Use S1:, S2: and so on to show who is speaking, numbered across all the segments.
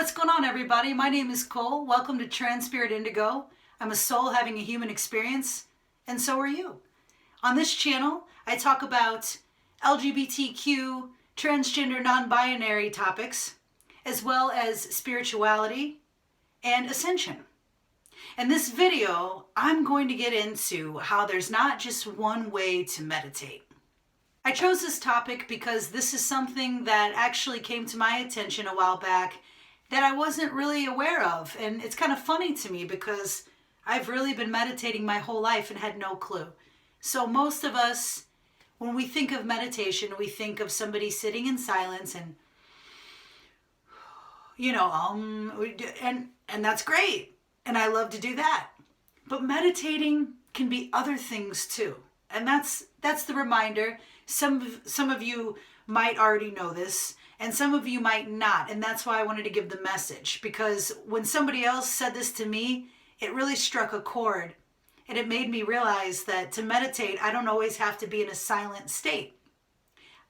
S1: What's going on, everybody? My name is Cole. Welcome to Trans-Spirit Indigo. I'm a soul having a human experience, and so are you. On this channel, I talk about LGBTQ, transgender, non-binary topics, as well as spirituality and ascension. In this video, I'm going to get into how there's not just one way to meditate. I chose this topic because this is something that actually came to my attention a while back that I wasn't really aware of. And it's kind of funny to me because I've really been meditating my whole life and had no clue. So most of us, when we think of meditation, we think of somebody sitting in silence and, and that's great. And I love to do that. But meditating can be other things too. And that's the reminder. Some of you might already know this, and some of you might not. And that's why I wanted to give the message, because when somebody else said this to me, it really struck a chord. And it made me realize that to meditate, I don't always have to be in a silent state.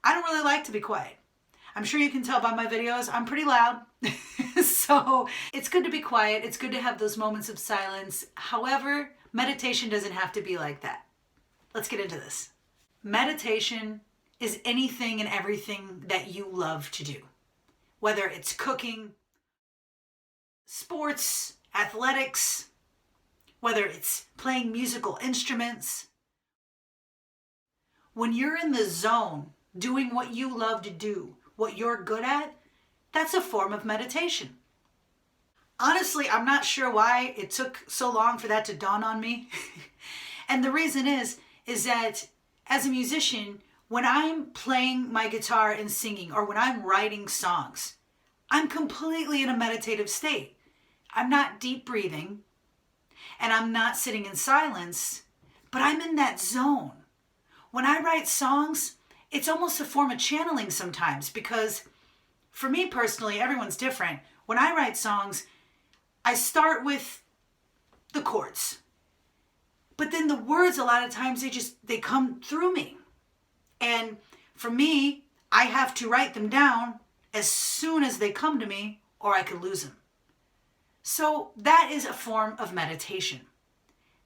S1: I don't really like to be quiet. I'm sure you can tell by my videos, I'm pretty loud. So it's good to be quiet. It's good to have those moments of silence. However, meditation doesn't have to be like that. Let's get into this. Meditation is anything and everything that you love to do. Whether it's cooking, sports, athletics, whether it's playing musical instruments. When you're in the zone, doing what you love to do, what you're good at, that's a form of meditation. Honestly, I'm not sure why it took so long for that to dawn on me. And the reason is that as a musician, when I'm playing my guitar and singing, or when I'm writing songs, I'm completely in a meditative state. I'm not deep breathing, and I'm not sitting in silence, but I'm in that zone. When I write songs, it's almost a form of channeling sometimes, because for me personally, everyone's different. When I write songs, I start with the chords. But then the words, a lot of times, they come through me. And for me, I have to write them down as soon as they come to me, or I could lose them. So that is a form of meditation.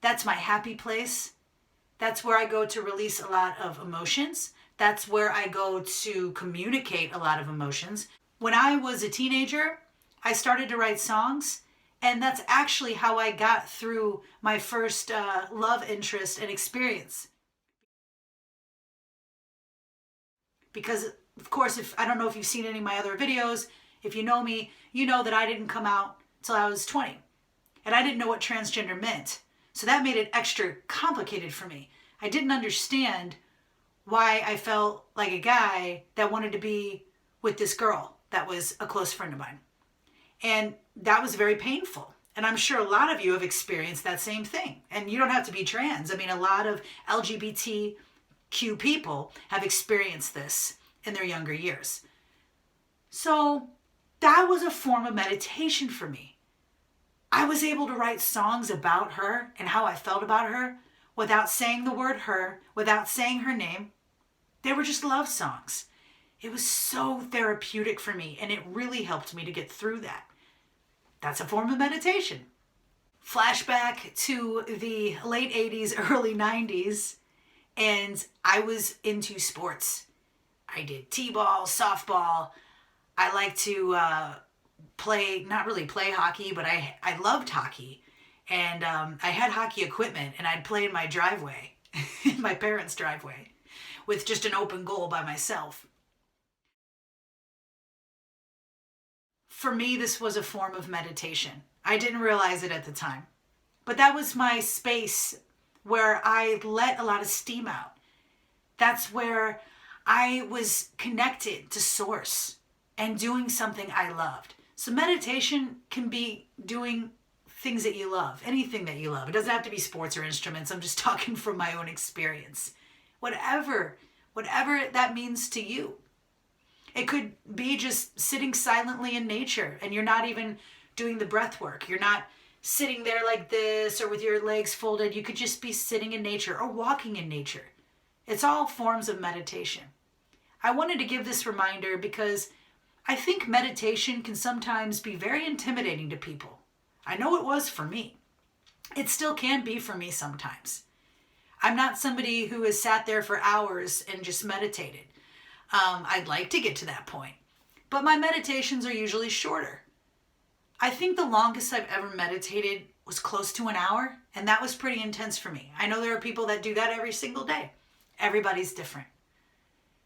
S1: That's my happy place. That's where I go to release a lot of emotions. That's where I go to communicate a lot of emotions. When I was a teenager, I started to write songs. And that's actually how I got through my first love interest and experience. Because, of course, I don't know if you've seen any of my other videos. If you know me, you know that I didn't come out till I was 20. And I didn't know what transgender meant. So that made it extra complicated for me. I didn't understand why I felt like a guy that wanted to be with this girl that was a close friend of mine. And that was very painful. And I'm sure a lot of you have experienced that same thing. And you don't have to be trans. I mean, a lot of LGBTQ people have experienced this in their younger years. So that was a form of meditation for me. I was able to write songs about her and how I felt about her without saying the word her, without saying her name. They were just love songs. It was so therapeutic for me, and it really helped me to get through that. That's a form of meditation. Flashback to the late 80s, early 90s, and I was into sports. I did t-ball, softball. I like to not really play hockey, but I loved hockey. And I had hockey equipment, and I'd play in my driveway, in my parents' driveway, with just an open goal by myself. For me, this was a form of meditation. I didn't realize it at the time. But that was my space where I let a lot of steam out. That's where I was connected to Source and doing something I loved. So meditation can be doing things that you love, anything that you love. It doesn't have to be sports or instruments. I'm just talking from my own experience. Whatever that means to you. It could be just sitting silently in nature, and you're not even doing the breath work. You're not sitting there like this or with your legs folded. You could just be sitting in nature or walking in nature. It's all forms of meditation. I wanted to give this reminder because I think meditation can sometimes be very intimidating to people. I know it was for me. It still can be for me sometimes. I'm not somebody who has sat there for hours and just meditated. I'd like to get to that point, but my meditations are usually shorter. I think the longest I've ever meditated was close to an hour, and that was pretty intense for me. I know there are people that do that every single day. Everybody's different.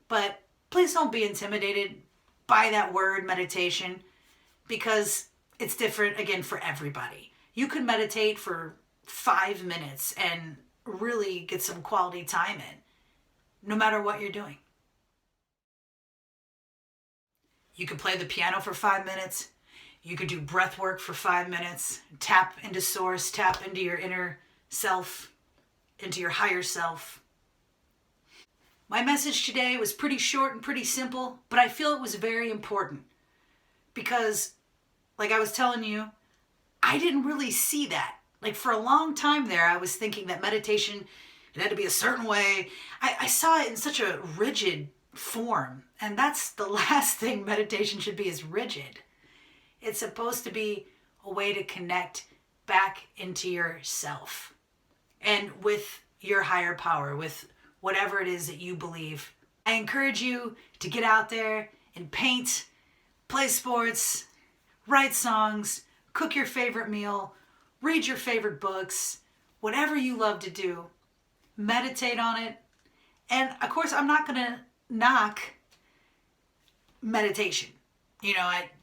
S1: But please don't be intimidated by that word meditation, because it's different again for everybody. You can meditate for 5 minutes and really get some quality time in, no matter what you're doing. You could play the piano for 5 minutes. You could do breath work for 5 minutes. Tap into source, tap into your inner self, into your higher self. My message today was pretty short and pretty simple, but I feel it was very important because, like I was telling you, I didn't really see that. Like for a long time there, I was thinking that meditation, it had to be a certain way. I saw it in such a rigid form, and that's the last thing meditation should be, is rigid. It's supposed to be a way to connect back into yourself and with your higher power, with whatever it is that you believe. I encourage you to get out there and paint, play sports, write songs, cook your favorite meal, read your favorite books, whatever you love to do, meditate on it. And of course, I'm not going to knock meditation.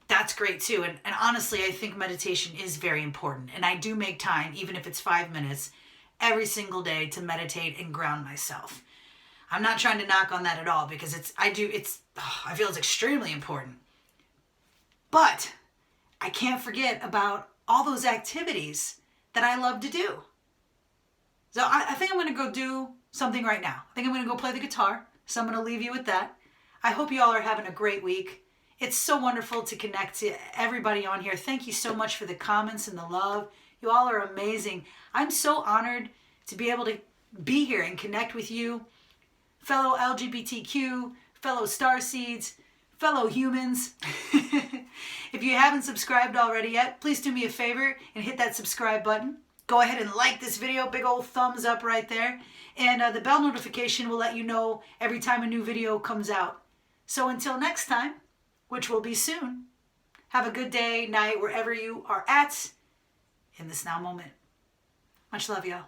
S1: That's great too. And honestly, I think meditation is very important. And I do make time, even if it's 5 minutes, every single day to meditate and ground myself. I'm not trying to knock on that at all, because I feel it's extremely important. But I can't forget about all those activities that I love to do. So I think I'm going to go do something right now. I think I'm going to go play the guitar. So I'm going to leave you with that. I hope you all are having a great week. It's so wonderful to connect to everybody on here. Thank you so much for the comments and the love. You all are amazing. I'm so honored to be able to be here and connect with you, fellow LGBTQ, fellow starseeds, fellow humans. If you haven't subscribed already yet, please do me a favor and hit that subscribe button. Go ahead and like this video, big old thumbs up right there. And the bell notification will let you know every time a new video comes out. So until next time, which will be soon, have a good day, night, wherever you are at in this now moment. Much love, y'all.